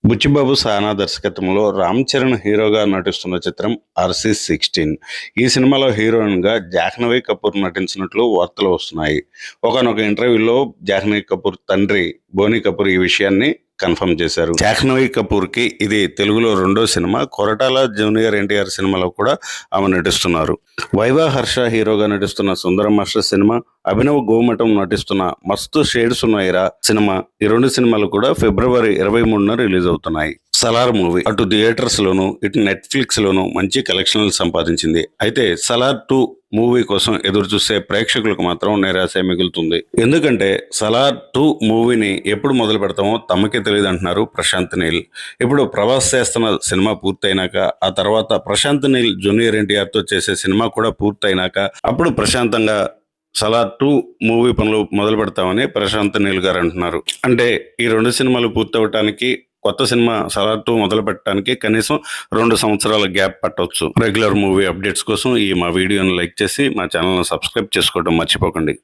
బుచ్చిబాబు సానా దర్శకత్వంలో రామ్ చరణ్ హీరోగా నటిస్తున్న చిత్రం RC16. ఈ సినిమాలో హీరోయిన్గా జాహ్నవి కపూర్ నటించినట్లు వార్తలు వస్తున్నాయి. ఒకానొక ఇంటర్వ్యూలో జాహ్నవి కపూర్ తండ్రి బోనీ కపూర్ ఈ విషయాన్ని కన్ఫర్మ్ చేశారు. జాహ్నవి కపూర్ కి ఇది తెలుగులో రెండో సినిమా. కొరటాల జూనియర్ ఎన్టీఆర్ సినిమాలో కూడా ఆమె నటిస్తున్నారు. వైవా హర్ష హీరోగా నటిస్తున్న సుందర మాస్టర్ సినిమా, అభినవ్ గోమటం నటిస్తున్న మస్తు షేడ్స్ ఉన్నాయిరా సినిమా, ఈ రెండు సినిమాలు కూడా ఫిబ్రవరి 23న రిలీజ్ అవుతున్నాయి. సలార్ మూవీ అటు థియేటర్స్ లోను ఇటు నెట్ఫ్లిక్స్ లోను మంచి కలెక్షన్లు సంపాదించింది. అయితే సలార్ 2 మూవీ కోసం ఎదురు చూసే ప్రేక్షకులకు మాత్రం నిరాశ మిగులుతుంది. ఎందుకంటే సలార్ 2 మూవీని ఎప్పుడు మొదలు పెడతామో తమకే తెలియదు అంటున్నారు ప్రశాంత్ నీల్. ఇప్పుడు ప్రభాస్ చేస్తున్న సినిమా పూర్తయినాక, ఆ తర్వాత ప్రశాంత్ నీల్ జూనియర్ ఎన్టీఆర్ తో చేసే సినిమా కూడా పూర్తయినాక అప్పుడు ప్రశాంతంగా సలార్ 2 మూవీ పనులు మొదలు పెడతామని ప్రశాంత్ నీల్ గారు అంటున్నారు. అంటే ఈ రెండు సినిమాలు పూర్తవటానికి, కొత్త సినిమా సలార్ 2 మొదలు పెట్టడానికి కనీసం 2 సంవత్సరాల గ్యాప్ పట్టవచ్చు. రెగ్యులర్ మూవీ అప్డేట్స్ కోసం మా వీడియోని లైక్ చేసి మా ఛానల్ని సబ్స్క్రైబ్ చేసుకోవడం మర్చిపోకండి.